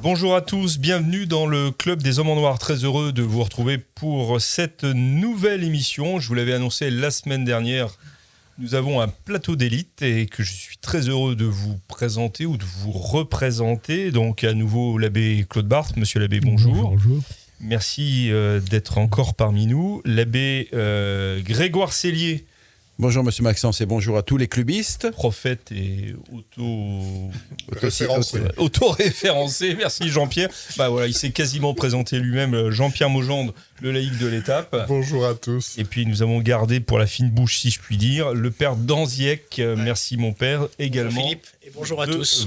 Bonjour à tous, bienvenue dans le Club des Hommes en Noir. Très heureux de vous retrouver pour cette nouvelle émission. Je vous l'avais annoncé la semaine dernière. Nous avons un plateau d'élite et que je suis très heureux de vous présenter ou de vous représenter. Donc à nouveau l'abbé Claude Barthes. Monsieur l'abbé, bonjour. Bonjour. Merci d'être encore parmi nous. L'abbé Grégoire Cellier. Bonjour Monsieur Maxence et bonjour à tous les clubistes. Prophète et auto-référencé. Merci Jean-Pierre. Bah voilà, il s'est quasiment présenté lui-même, Jean-Pierre Maugendre, le laïc de l'étape. Bonjour à tous. Et puis nous avons gardé pour la fine bouche, si je puis dire, le père Danziec. Merci mon père également. Bonjour Philippe et bonjour à tous.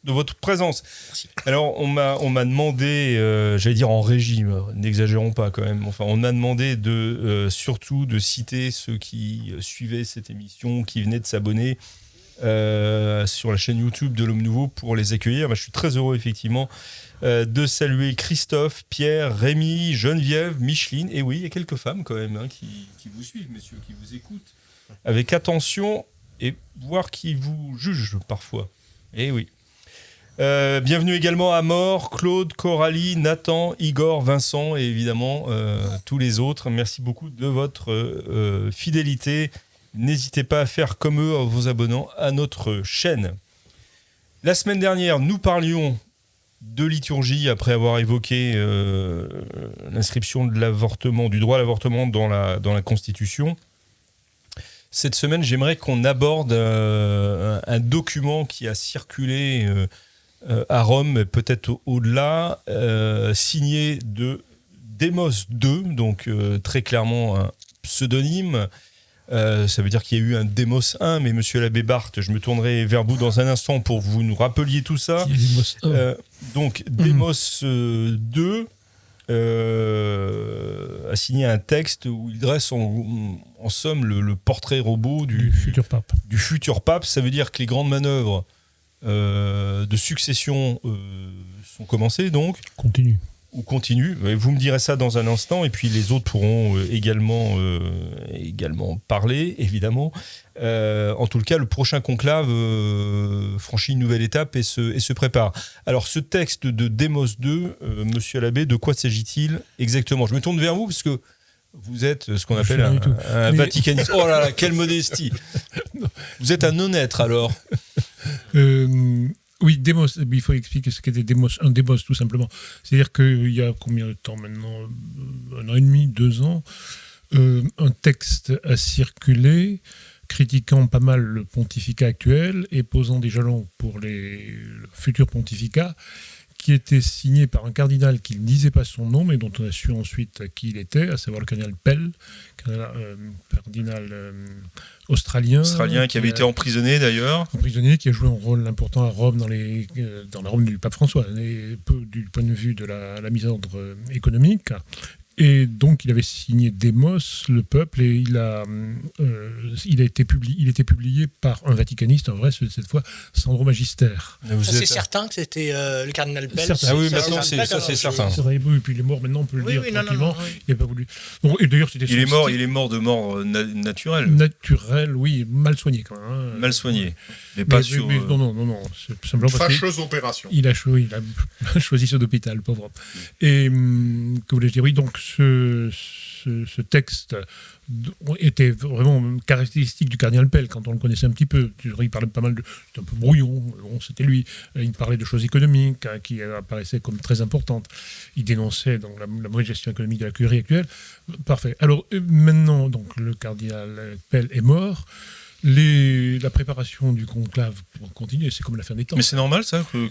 De votre présence. Merci. Alors on m'a demandé, j'allais dire en régie, n'exagérons pas quand même. Enfin, on m'a demandé surtout de citer ceux qui suivaient cette émission, qui venaient de s'abonner sur la chaîne YouTube de l'Homme Nouveau pour les accueillir. Je suis très heureux effectivement de saluer Christophe, Pierre, Rémi, Geneviève, Micheline. Et oui, il y a quelques femmes quand même qui vous suivent, messieurs, qui vous écoutent avec attention et voire qui vous jugent parfois. Et oui. Bienvenue également à Mort, Claude, Coralie, Nathan, Igor, Vincent et évidemment tous les autres. Merci beaucoup de votre fidélité. N'hésitez pas à faire comme eux en vous abonnant à notre chaîne. La semaine dernière, nous parlions de liturgie après avoir évoqué l'inscription de l'avortement, du droit à l'avortement dans la Constitution. Cette semaine, j'aimerais qu'on aborde un document qui a circulé à Rome, mais peut-être au-delà, signé de Démos II, donc très clairement un pseudonyme. Ça veut dire qu'il y a eu un Démos 1, mais monsieur l'abbé Barthes, je me tournerai vers vous dans un instant pour que vous nous rappeliez tout ça. Donc Démos 2 a signé un texte où il dresse en somme le portrait robot du futur pape. Ça veut dire que les grandes manœuvres de succession sont commencées, donc Continue. Vous me direz ça dans un instant, et puis les autres pourront également parler, évidemment. En tout cas, le prochain conclave franchit une nouvelle étape et se prépare. Alors, ce texte de Démos 2, monsieur l'abbé, de quoi s'agit-il exactement ? Je me tourne vers vous, parce que vous êtes ce qu'on appelle un vaticaniste. Oh là là, quelle modestie ! Vous êtes un honnête, alors. Oui, Démos, il faut expliquer ce qu'était un Démos, tout simplement. C'est-à-dire qu'il y a combien de temps maintenant ? 1 an et demi, 2 ans, un texte a circulé critiquant pas mal le pontificat actuel et posant des jalons pour le futur pontificat, qui était signé par un cardinal qui ne disait pas son nom, mais dont on a su ensuite qui il était, à savoir le cardinal Pell, cardinal australien qui avait été emprisonné d'ailleurs. Emprisonné, qui a joué un rôle important à Rome dans la Rome du pape François, et peu du point de vue de la mise en ordre économique. Et donc il avait signé Démos, le peuple, et il était publié par un vaticaniste, en vrai, cette fois, Sandro Magister. C'est certain que c'était le cardinal Pell. Ah oui, maintenant c'est certain. C'est vrai, et puis il est mort maintenant, on peut le dire tranquillement. Il n'a pas voulu. Donc, et d'ailleurs, c'était il est mort de mort naturelle. Naturelle, oui, mal soigné quand même. Mal soigné. Mais pas sur... Non. C'est simplement fâcheuse opération. Il a choisi ce d'hôpital, pauvre homme. Et que voulais-je dire ? Oui, donc ce texte était vraiment caractéristique du cardinal Pell quand on le connaissait un petit peu. Il parlait pas mal c'était un peu brouillon, bon, c'était lui. Il parlait de choses économiques qui apparaissaient comme très importantes. Il dénonçait donc la mauvaise gestion économique de la curie actuelle. Parfait. Alors maintenant, donc le cardinal Pell est mort. La préparation du conclave pour continuer, c'est comme la fin des temps. Mais c'est normal ça qu'on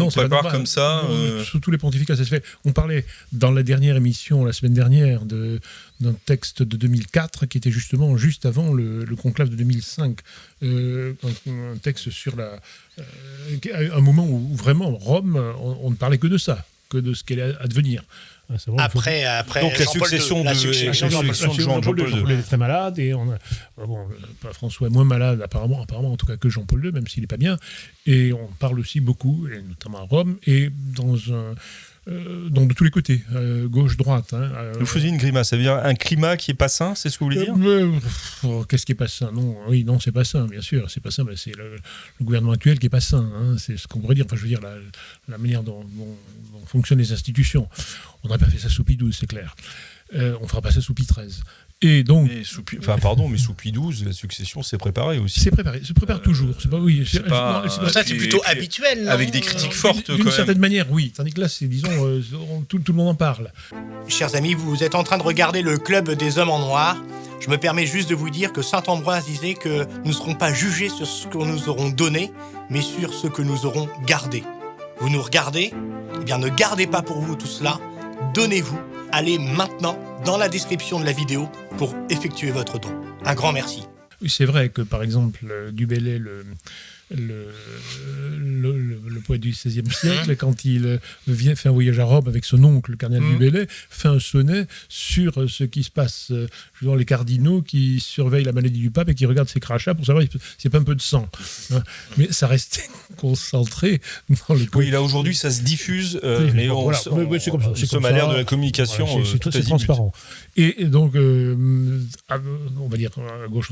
prépare comme ça Sous tous les pontificats, ça se fait. On parlait dans la dernière émission, la semaine dernière, d'un texte de 2004 qui était justement juste avant le conclave de 2005. Un texte sur un moment où vraiment Rome, on ne parlait que de ça, que de ce qu'elle allait advenir. Après donc la succession de Jean-Paul II. Il est très malade et François est moins malade apparemment en tout cas que Jean-Paul II, même s'il n'est pas bien. Et on parle aussi beaucoup, et notamment à Rome, et dans Donc de tous les côtés, gauche-droite. Vous faisiez une grimace, ça veut dire un climat qui est pas sain, c'est ce que vous voulez dire ? Qu'est-ce qui est pas sain ? Non, c'est pas sain, bien sûr, c'est pas sain. C'est le gouvernement actuel qui est pas sain. C'est ce qu'on pourrait dire. Enfin, je veux dire la manière dont fonctionnent les institutions. On n'aurait pas fait ça sous Pie XII, c'est clair. On fera pas ça sous Pie XIII. Et donc, mais sous Pie XII, la succession s'est préparée aussi. Se prépare toujours. C'est pas, ça, c'est plutôt habituel. Non, avec des critiques fortes, quand même. D'une certaine manière, oui. Tandis que là, c'est, disons, tout le monde en parle. Chers amis, vous êtes en train de regarder le Club des Hommes en Noir. Je me permets juste de vous dire que saint Ambroise disait que nous ne serons pas jugés sur ce que nous aurons donné, mais sur ce que nous aurons gardé. Vous nous regardez ? Eh bien, ne gardez pas pour vous tout cela. Donnez-vous. Allez maintenant dans la description de la vidéo pour effectuer votre don. Un grand merci. Oui, c'est vrai que, par exemple, Du Bellay, le poète du XVIe siècle, quand il fait un voyage à Rome avec son oncle, le cardinal Du Bellay, fait un sonnet sur ce qui se passe, dans les cardinaux qui surveillent la maladie du pape et qui regardent ses crachats pour savoir s'il n'y a pas un peu de sang. Mais ça restait concentré dans le... Oui, là, aujourd'hui, ça se diffuse, mais c'est comme ça. Nous sommes à l'ère de la communication. Voilà, c'est transparent. Et donc, on va dire, à gauche,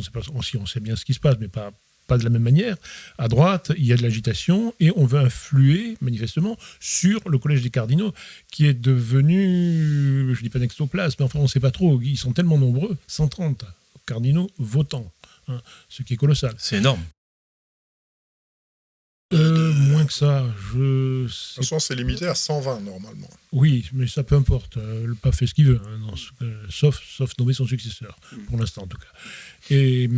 on sait bien ce qui se passe, mais pas de la même manière. À droite, il y a de l'agitation et on veut influer, manifestement, sur le Collège des cardinaux, qui est devenu, je ne dis pas nextoplasme, mais enfin, on ne sait pas trop. Ils sont tellement nombreux, 130 cardinaux votants, ce qui est colossal. C'est énorme. Moins que ça, De toute façon, c'est limité à 120 normalement. Oui, mais ça peu importe. Le pape fait ce qu'il veut, sauf nommer son successeur, pour l'instant en tout cas. Et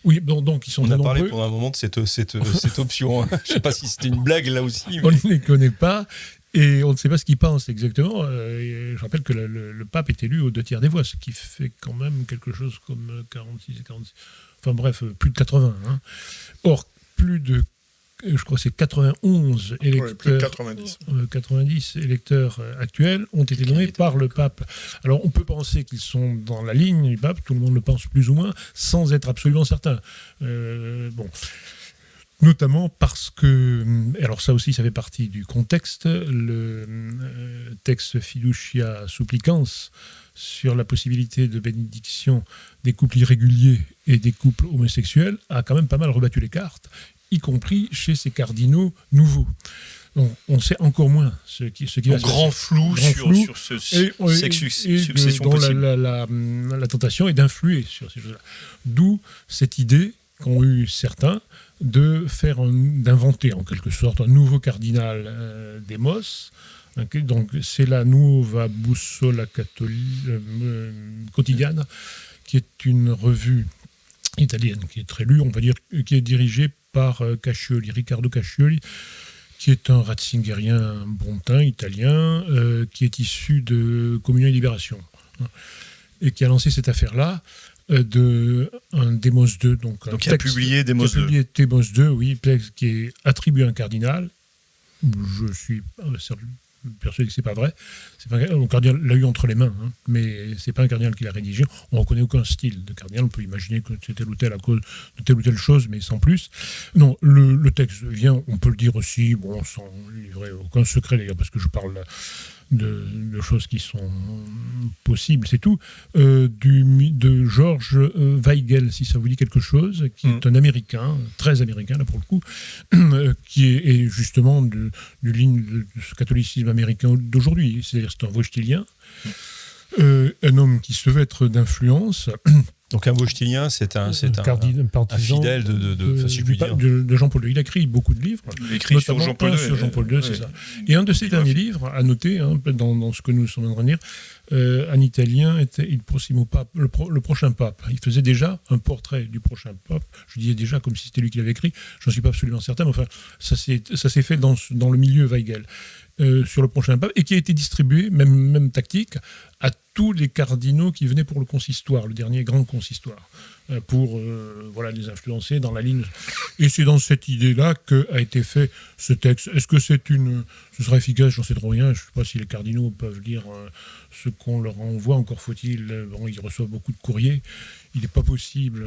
oui, donc ils sont On a nombreux. parlé pendant un moment de cette option. Je ne sais pas si c'était une blague là aussi. Mais... On ne les connaît pas et on ne sait pas ce qu'ils pensent exactement. Je rappelle que le pape est élu aux 2/3 des voix, ce qui fait quand même quelque chose comme 46 et 46. Enfin bref, plus de 80. Or, je crois que c'est 91 électeurs, plus de 90 électeurs actuels ont été nommés par le pape. Alors on peut penser qu'ils sont dans la ligne du pape, tout le monde le pense plus ou moins, sans être absolument certain. Notamment parce que, alors ça aussi ça fait partie du contexte, le texte Fiducia Supplicans sur la possibilité de bénédiction des couples irréguliers et des couples homosexuels a quand même pas mal rebattu les cartes, y compris chez ces cardinaux nouveaux. Donc, on sait encore moins ce qui va se grand passer. Flou sur cette succession possible. La tentation est d'influer sur ces choses-là. D'où cette idée qu'ont eu certains d'inventer en quelque sorte un nouveau cardinal Demos. Okay, donc c'est la Nuova Bussola Quotidiana, qui est une revue italienne qui est très lue, on va dire, qui est dirigée par Riccardo Cascioli, qui est un ratzingérien bontain italien, qui est issu de Communion et Libération, et qui a lancé cette affaire-là un Demos 2. Donc il a publié Demos 2. Demos 2, oui, qui est attribué à un cardinal. Je suis persuadé que c'est pas vrai. Le cardinal l'a eu entre les mains, mais c'est pas un cardinal qui l'a rédigé. On ne reconnaît aucun style de cardinal. On peut imaginer que c'est tel ou tel à cause de telle ou telle chose, mais sans plus. Non, le texte vient, on peut le dire aussi, sans livrer aucun secret d'ailleurs, parce que je parle de choses qui sont possibles, c'est tout, de George Weigel, si ça vous dit quelque chose, qui est un Américain, très américain là pour le coup, qui est justement de ligne de ce catholicisme américain d'aujourd'hui, c'est-à-dire c'est un Wojtylien, un homme qui se veut être d'influence. Donc un Wojtylien, c'est un fidèle de Jean-Paul II. Il a écrit beaucoup de livres. Il a écrit sur Jean-Paul II. Sur Jean-Paul II, c'est ça. Et un de ses derniers livres, à noter, dans ce que nous sommes en train de dire, en italien, était Il Prossimo Pape, le prochain pape. Il faisait déjà un portrait du prochain pape. Je disais déjà comme si c'était lui qui l'avait écrit. J'en suis pas absolument certain, mais enfin, ça s'est fait dans le milieu Weigel. Sur le prochain pape, et qui a été distribué, même tactique, à tous les cardinaux qui venaient pour le consistoire, le dernier grand consistoire. pour les influencer dans la ligne. Et c'est dans cette idée-là qu'a été fait ce texte. Est-ce que ce sera efficace? J'en sais trop rien. Je ne sais pas si les cardinaux peuvent lire ce qu'on leur envoie. Encore faut-il. Ils reçoivent beaucoup de courriers. Il n'est pas possible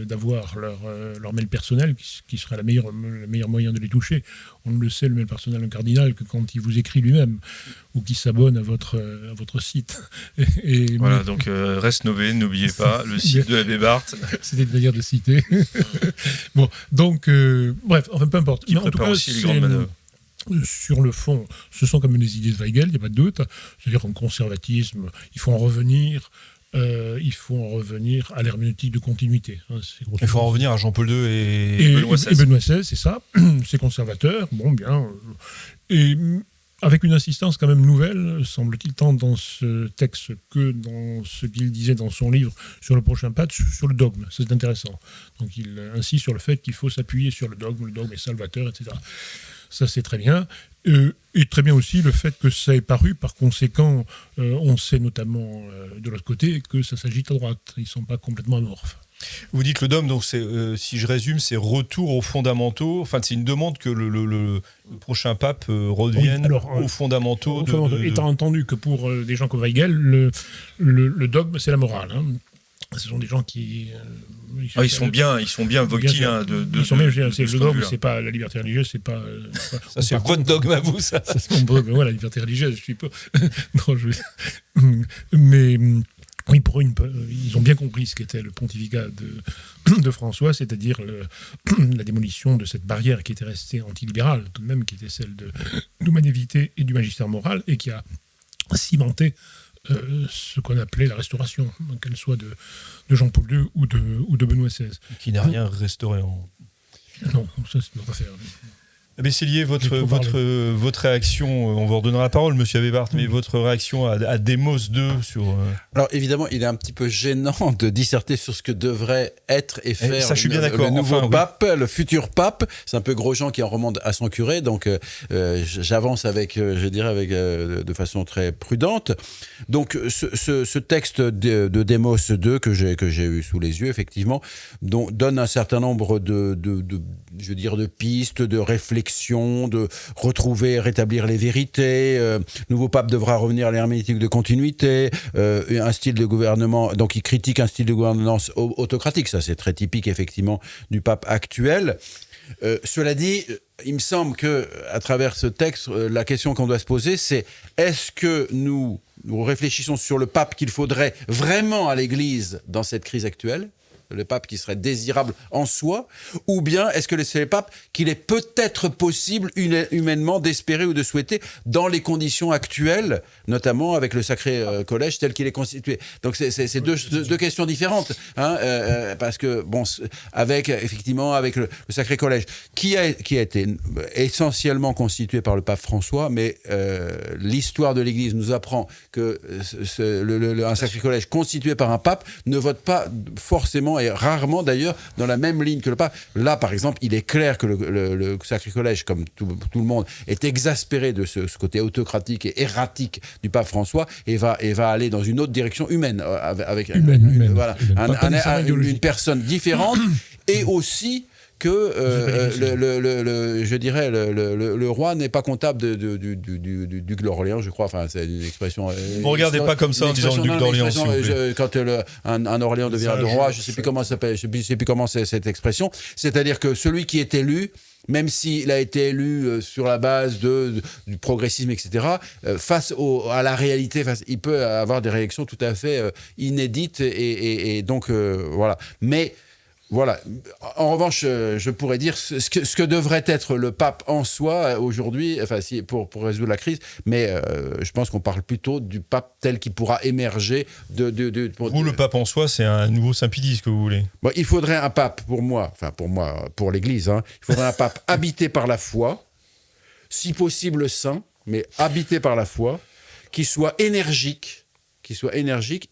d'avoir leur mail personnel, qui serait le meilleur moyen de les toucher. On ne le sait, le mail personnel d'un cardinal, que quand il vous écrit lui-même, ou qu'il s'abonne à votre site. Voilà, donc reste Nové, n'oubliez pas, le site de l'abbé Barthes. C'était une manière de citer. Bon, donc, bref, enfin, peu importe. Qui prépare aussi les grandes manœuvres. Sur le fond, ce sont comme les idées de Weigel, il n'y a pas de doute. C'est-à-dire qu'en conservatisme, il faut en revenir à l'herméneutique de continuité. Il faut en revenir à Jean-Paul II et Benoît XVI. Et Benoît XVI, c'est ça. C'est conservateur. Bon, bien. Et avec une insistance quand même nouvelle, semble-t-il, tant dans ce texte que dans ce qu'il disait dans son livre sur le prochain pape, sur le dogme. C'est intéressant. Donc il insiste sur le fait qu'il faut s'appuyer sur le dogme est salvateur, etc. Ça, c'est très bien. Et très bien aussi le fait que ça est paru. Par conséquent, on sait notamment de l'autre côté que ça s'agite à droite. Ils ne sont pas complètement amorphes. Vous dites le dogme, donc si je résume, c'est retour aux fondamentaux. Enfin, c'est une demande que le prochain pape revienne aux fondamentaux. Étant entendu que pour des gens comme Weigel, le dogme, c'est la morale. Hein. Ce sont des gens qui... ils sont bien voqués. Le dogme, c'est pas la liberté religieuse, c'est pas... ça, c'est votre dogme à vous, ça. Ça, c'est mon dogme, la liberté religieuse, je suis pas... Mais... Oui, pour eux, ils ont bien compris ce qu'était le pontificat de François, c'est-à-dire la démolition de cette barrière qui était restée antilibérale, tout de même, qui était celle de l'humanité et du magistère moral, et qui a cimenté ce qu'on appelait la restauration, qu'elle soit de Jean-Paul II ou de Benoît XVI. Qui n'a rien restauré Non, ça c'est notre affaire. Abbé Sellier, votre réaction, on vous redonnera la parole, monsieur Abbé Barthes, mais votre réaction à Démos 2 sur... Alors évidemment, il est un petit peu gênant de disserter sur ce que devrait être et faire ça, je suis bien d'accord. le nouveau pape, le futur pape. C'est un peu Grosjean qui en remonte à son curé, donc j'avance de façon très prudente. Donc ce texte de Démos 2 que j'ai eu sous les yeux, effectivement, donne un certain nombre de pistes, de réflexions, de retrouver, rétablir les vérités. Nouveau pape devra revenir à l'herméneutique de continuité, un style de gouvernement. Donc il critique un style de gouvernance autocratique. Ça, c'est très typique, effectivement, du pape actuel. Cela dit, il me semble que à travers ce texte, la question qu'on doit se poser, c'est est-ce que nous réfléchissons sur le pape qu'il faudrait vraiment à l'Église dans cette crise actuelle, le pape qui serait désirable en soi, ou bien est-ce que c'est le pape qu'il est peut-être possible humainement d'espérer ou de souhaiter dans les conditions actuelles, notamment avec le Sacré Collège tel qu'il est constitué. Donc c'est deux questions différentes, hein, parce que avec le Sacré Collège qui a été essentiellement constitué par le pape François, mais l'histoire de l'Église nous apprend que un Sacré Collège constitué par un pape ne vote pas forcément et rarement d'ailleurs dans la même ligne que le pape. Là, par exemple, il est clair que le Sacré Collège, comme tout le monde, est exaspéré de ce côté autocratique et erratique du pape François et va aller dans une autre direction humaine, avec une personne différente et aussi que le roi n'est pas comptable du duc d'Orléans, je crois. Enfin, c'est une expression. Ne regardez pas comme ça en disant le duc d'Orléans. Quand un Orléans devient le roi, je ne sais plus comment ça s'appelle. Je sais plus comment c'est cette expression. C'est-à-dire que celui qui est élu, même s'il a été élu sur la base du progressisme, etc., face à la réalité, il peut avoir des réactions tout à fait inédites et donc voilà. Mais voilà. En revanche, je pourrais dire ce que devrait être le pape en soi aujourd'hui, pour résoudre la crise, mais je pense qu'on parle plutôt du pape tel qu'il pourra émerger le pape en soi, c'est un nouveau Saint-Pie, ce que vous voulez. Bon, il faudrait un pape, pour l'Église, hein, il faudrait un pape habité par la foi, si possible saint, mais habité par la foi, qui soit énergique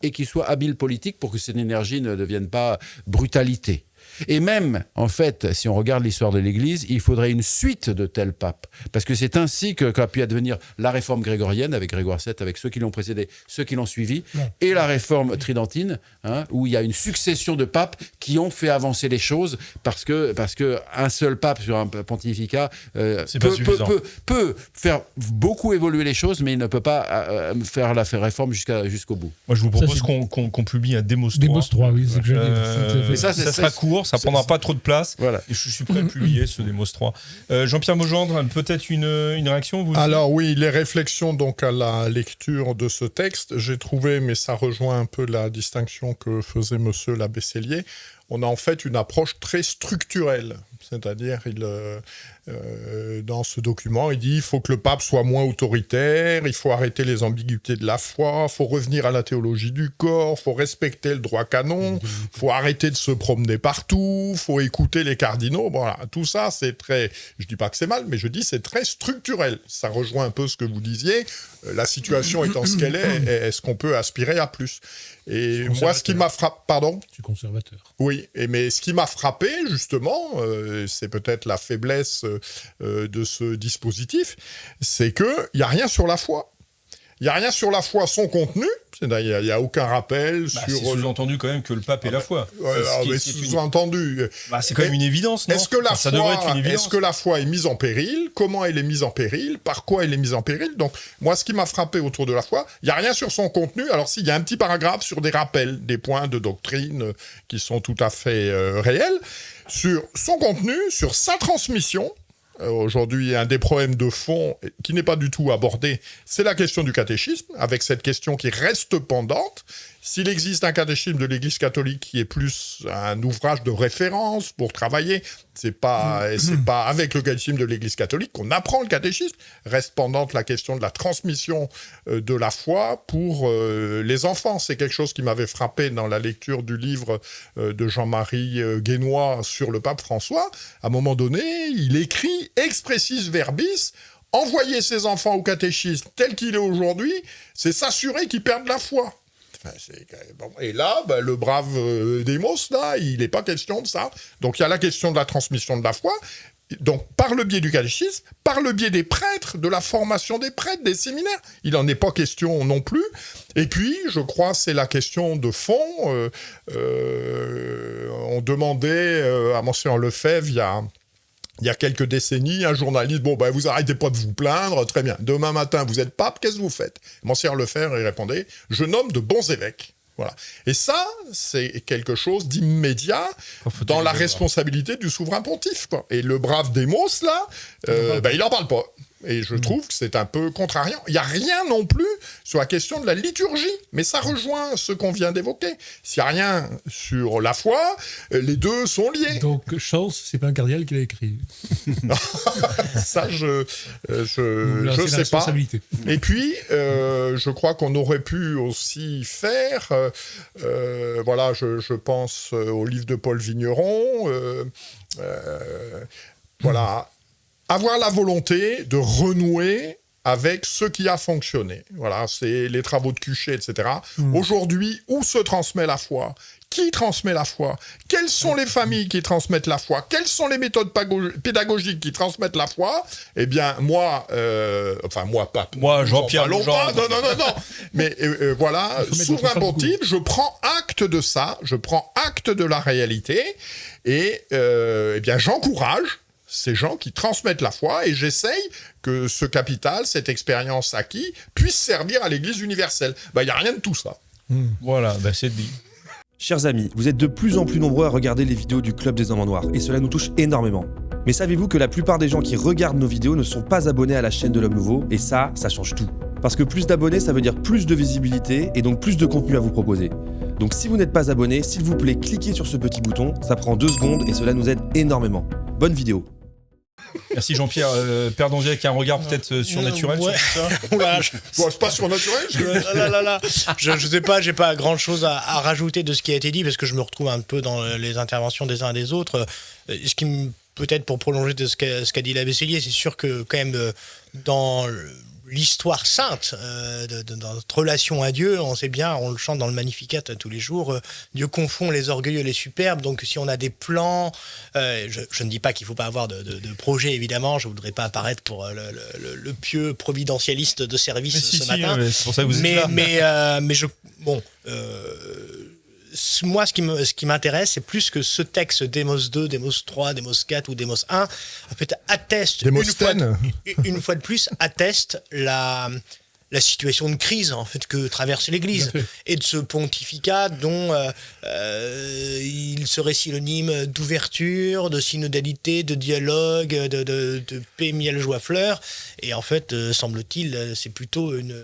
et qui soit habile politique pour que cette énergie ne devienne pas brutalité. Et même, en fait, si on regarde l'histoire de l'Église, il faudrait une suite de tels papes. Parce que c'est ainsi qu'a pu advenir la réforme grégorienne, avec Grégoire VII, avec ceux qui l'ont précédé, ceux qui l'ont suivi, et la réforme tridentine, où il y a une succession de papes qui ont fait avancer les choses, parce que un seul pape sur un pontificat peut faire beaucoup évoluer les choses, mais il ne peut pas faire la réforme jusqu'au bout. Moi, je vous propose qu'on publie un Demos 3. Demos 3, oui, c'est que j'allais dire. Mais ça sera court, ça prendra pas trop de place. Voilà. Et je suis prêt à publier ce Demos 3. Jean-Pierre Maugendre, peut-être une réaction vous Alors oui, les réflexions donc à la lecture de ce texte, j'ai trouvé, mais ça rejoint un peu la distinction que faisait monsieur l'abbé Sellier, on a en fait une approche très structurelle. C'est-à-dire, dans ce document, il dit il faut que le pape soit moins autoritaire, il faut arrêter les ambiguïtés de la foi, il faut revenir à la théologie du corps, il faut respecter le droit canon, il faut arrêter de se promener partout, il faut écouter les cardinaux. Voilà, tout ça, c'est très... Je ne dis pas que c'est mal, mais je dis c'est très structurel. Ça rejoint un peu ce que vous disiez. La situation étant ce qu'elle est, est-ce qu'on peut aspirer à plus ? Et moi, ce qui m'a frappé... Pardon ? Je suis conservateur. Oui, mais ce qui m'a frappé, justement, c'est peut-être la faiblesse de ce dispositif, c'est qu'il n'y a rien sur la foi. Il n'y a rien sur la foi, son contenu. Il n'y a aucun rappel sur... C'est sous-entendu quand même que le pape est la foi. Mais sous-entendu... c'est quand même une évidence, non ? Est-ce que ça devrait être une évidence. Est-ce que la foi est mise en péril ? Comment elle est mise en péril ? Par quoi elle est mise en péril ? Donc, moi, ce qui m'a frappé autour de la foi, il n'y a rien sur son contenu. Alors, s'il y a un petit paragraphe sur des rappels, des points de doctrine qui sont tout à fait réels, sur son contenu, sur sa transmission... Aujourd'hui, un des problèmes de fond qui n'est pas du tout abordé, c'est la question du catéchisme, avec cette question qui reste pendante. S'il existe un catéchisme de l'Église catholique qui est plus un ouvrage de référence pour travailler, c'est pas avec le catéchisme de l'Église catholique qu'on apprend le catéchisme. Reste pendante la question de la transmission de la foi pour les enfants. C'est quelque chose qui m'avait frappé dans la lecture du livre de Jean-Marie Guénois sur le pape François. À un moment donné, il écrit « expressis verbis », envoyer ses enfants au catéchisme tel qu'il est aujourd'hui, c'est s'assurer qu'ils perdent la foi. Et là, le brave Demos, là, il n'est pas question de ça. Donc il y a la question de la transmission de la foi, donc par le biais du catéchisme, par le biais des prêtres, de la formation des prêtres, des séminaires. Il n'en est pas question non plus. Et puis, je crois, c'est la question de fond. On demandait à Monseigneur Lefebvre, il y a quelques décennies, un journaliste, vous arrêtez pas de vous plaindre, très bien. Demain matin, vous êtes pape, qu'est-ce que vous faites ? Monseigneur Lefebvre, il répondait, je nomme de bons évêques. Voilà. Et ça, c'est quelque chose d'immédiat dans la responsabilité du souverain pontife, quoi. Et le brave Demos, là, il n'en parle pas. Et je trouve que c'est un peu contrariant. Il n'y a rien non plus sur la question de la liturgie, mais ça rejoint ce qu'on vient d'évoquer. S'il n'y a rien sur la foi, les deux sont liés. Donc, Scholz, c'est pas un cardinal qui l'a écrit. Ça, je sais pas. Et puis, je crois qu'on aurait pu aussi faire, je pense au livre de Paul Vigneron, avoir la volonté de renouer avec ce qui a fonctionné. Voilà, c'est les travaux de Cuchet, etc. Aujourd'hui, où se transmet la foi ? Qui transmet la foi ? Quelles sont les familles qui transmettent la foi ? Quelles sont les méthodes pédagogiques qui transmettent la foi ? Eh bien, moi, pape. Moi, Jean-Pierre Longtemps. Non. Mais souverain pontife, je prends acte de ça, je prends acte de la réalité, et j'encourage ces gens qui transmettent la foi, et j'essaye que ce capital, cette expérience acquise, puisse servir à l'Église universelle. Il n'y a rien de tout ça. Voilà, c'est dit. Chers amis, vous êtes de plus en plus nombreux à regarder les vidéos du Club des Hommes en Noir, et cela nous touche énormément. Mais savez-vous que la plupart des gens qui regardent nos vidéos ne sont pas abonnés à la chaîne de l'Homme Nouveau, et ça change tout. Parce que plus d'abonnés, ça veut dire plus de visibilité, et donc plus de contenu à vous proposer. Donc si vous n'êtes pas abonné, s'il vous plaît, cliquez sur ce petit bouton, ça prend 2 secondes, et cela nous aide énormément. Bonne vidéo. Merci Jean-Pierre. Père Donzier, avec un regard peut-être surnaturel sur tout ça. C'est pas surnaturel. Je sais pas, j'ai pas grand-chose à rajouter de ce qui a été dit, parce que je me retrouve un peu dans les interventions des uns et des autres. Ce qui peut-être pour prolonger de ce qu'a dit l'abbé Sellier, c'est sûr que quand même dans l'histoire sainte de notre relation à Dieu. On sait bien, on le chante dans le Magnificat tous les jours, Dieu confond les orgueilleux et les superbes. Donc si on a des plans, je ne dis pas qu'il ne faut pas avoir de projet, évidemment, je ne voudrais pas apparaître pour le pieux providentialiste de service ce matin. C'est pour ça que vous êtes là. Moi, ce qui m'intéresse, c'est plus que ce texte Démos 2, Démos 3, Démos 4 ou Démos 1, en fait, atteste, une fois de plus, atteste la situation de crise en fait que traverse l'Église et de ce pontificat dont il serait synonyme d'ouverture, de synodalité, de dialogue, de paix, miel, joie, fleurs. Et en fait, semble-t-il, c'est plutôt une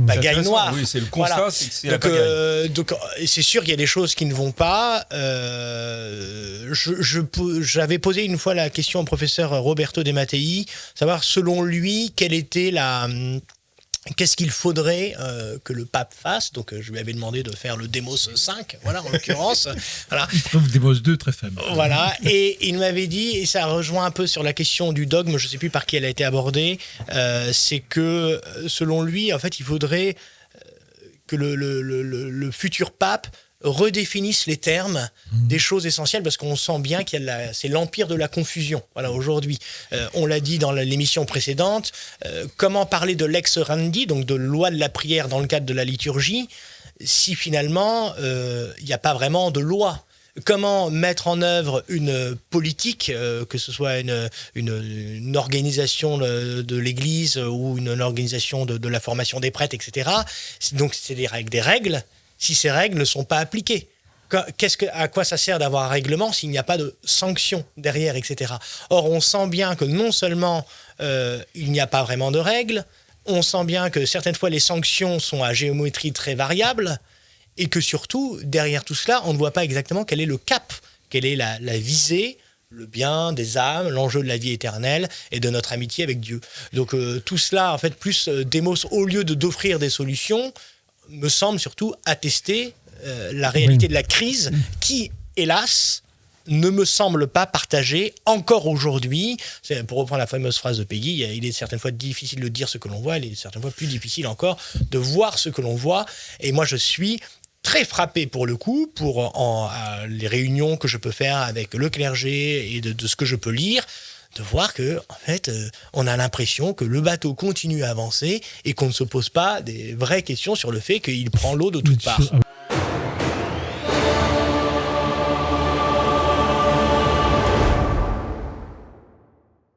pagaille noire. Oui, c'est le constat, voilà. c'est que c'est la pagaille. Donc, c'est sûr qu'il y a des choses qui ne vont pas. J'avais posé une fois la question au professeur Roberto De Mattei, savoir selon lui qu'est-ce qu'il faudrait que le pape fasse. Donc je lui avais demandé de faire le Démos 5, voilà, en l'occurrence. Voilà. Il trouve Démos 2 très faible. Voilà, et il m'avait dit, et ça rejoint un peu sur la question du dogme, je ne sais plus par qui elle a été abordée, c'est que selon lui, en fait, il faudrait que le futur pape redéfinissent les termes des choses essentielles, parce qu'on sent bien c'est l'empire de la confusion. Voilà, aujourd'hui, on l'a dit dans l'émission précédente, comment parler de lex orandi, donc de loi de la prière dans le cadre de la liturgie, si finalement il n'y a pas vraiment de loi. Comment mettre en œuvre une politique, que ce soit une organisation de l'Église ou une organisation de la formation des prêtres, etc. Donc c'est des règles. Si ces règles ne sont pas appliquées, à quoi ça sert d'avoir un règlement s'il n'y a pas de sanctions derrière, etc. Or, on sent bien que non seulement il n'y a pas vraiment de règles, on sent bien que certaines fois les sanctions sont à géométrie très variable, et que surtout, derrière tout cela, on ne voit pas exactement quel est le cap, quelle est la visée, le bien des âmes, l'enjeu de la vie éternelle et de notre amitié avec Dieu. Donc tout cela, en fait, plus Démos, au lieu d'offrir des solutions, me semble surtout attester la réalité de la crise qui, hélas, ne me semble pas partagée encore aujourd'hui. Pour reprendre la fameuse phrase de Peggy, il est certaines fois difficile de dire ce que l'on voit, il est certaines fois plus difficile encore de voir ce que l'on voit. Et moi, je suis très frappé pour le coup, pour les réunions que je peux faire avec le clergé et de ce que je peux lire, de voir que, en fait, on a l'impression que le bateau continue à avancer et qu'on ne se pose pas des vraies questions sur le fait qu'il prend l'eau de toutes parts.